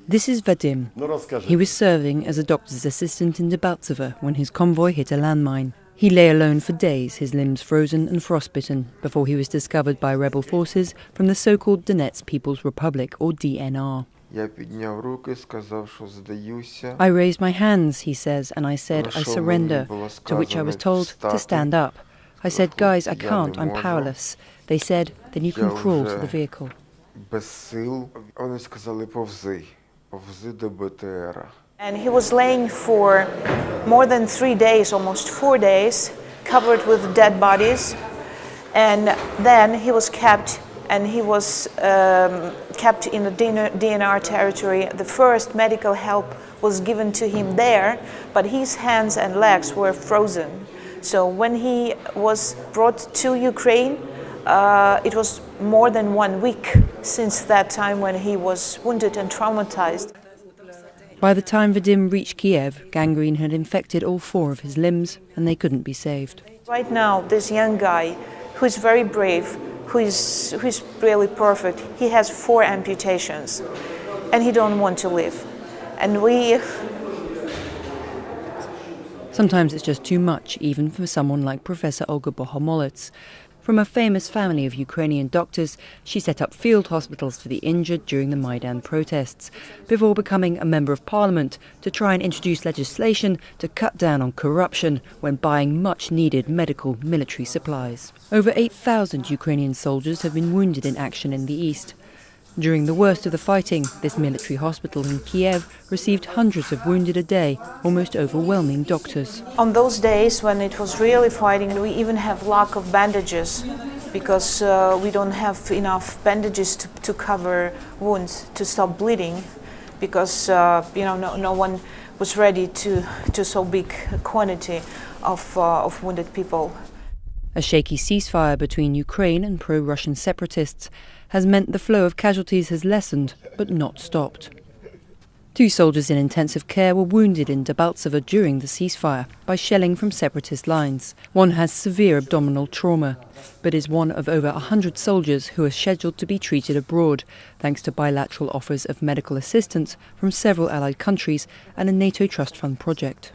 This is Vadim. He was serving as a doctor's assistant in Debaltseve when his convoy hit a landmine. He lay alone for days, his limbs frozen and frostbitten, before he was discovered by rebel forces from the so-called Donetsk People's Republic, or DNR. I raised my hands, he says, and I said, I surrender, to which I was told to stand up. I said, guys, I can't, I'm powerless. They said, then you can crawl to the vehicle. And he was laying for more than 3 days, almost 4 days, covered with dead bodies. And then he was kept, and he was kept in the DNR territory. The first medical help was given to him there, but his hands and legs were frozen. So when he was brought to Ukraine, it was more than 1 week since that time when he was wounded and traumatized. By the time Vadim reached Kyiv, gangrene had infected all 4 of his limbs and they couldn't be saved. Right now, this young guy, who is very brave, who is really perfect, he has 4 amputations and he don't want to live. And Sometimes it's just too much, even for someone like Professor Olga Bohomolets. From a famous family of Ukrainian doctors, she set up field hospitals for the injured during the Maidan protests, before becoming a member of parliament to try and introduce legislation to cut down on corruption when buying much-needed medical military supplies. Over 8,000 Ukrainian soldiers have been wounded in action in the east. During the worst of the fighting, this military hospital in Kyiv received hundreds of wounded a day, almost overwhelming doctors. On those days when it was really fighting, we even have lack of bandages because we don't have enough bandages to cover wounds, to stop bleeding, because no one was ready to so big quantity of wounded people. A shaky ceasefire between Ukraine and pro-Russian separatists has meant the flow of casualties has lessened, but not stopped. 2 soldiers in intensive care were wounded in Debaltseve during the ceasefire by shelling from separatist lines. One has severe abdominal trauma, but is one of over 100 soldiers who are scheduled to be treated abroad, thanks to bilateral offers of medical assistance from several allied countries and a NATO Trust Fund project.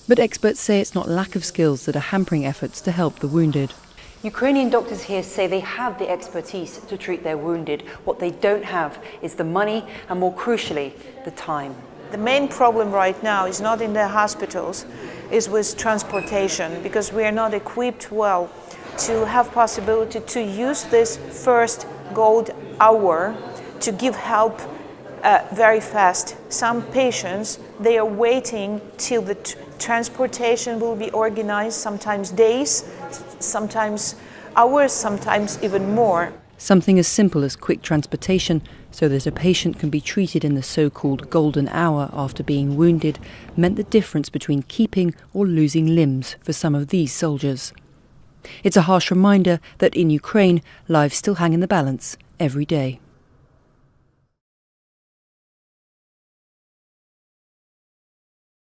But experts say it's not lack of skills that are hampering efforts to help the wounded. Ukrainian doctors here say they have the expertise to treat their wounded. What they don't have is the money and, more crucially, the time. The main problem right now is not in the hospitals, is with transportation, because we are not equipped well to have possibility to use this first gold hour to give help very fast. Some patients, they are waiting till the transportation will be organized, sometimes days, sometimes hours, sometimes even more. Something as simple as quick transportation so that a patient can be treated in the so-called golden hour after being wounded meant the difference between keeping or losing limbs for some of these soldiers. It's a harsh reminder that in Ukraine, lives still hang in the balance every day.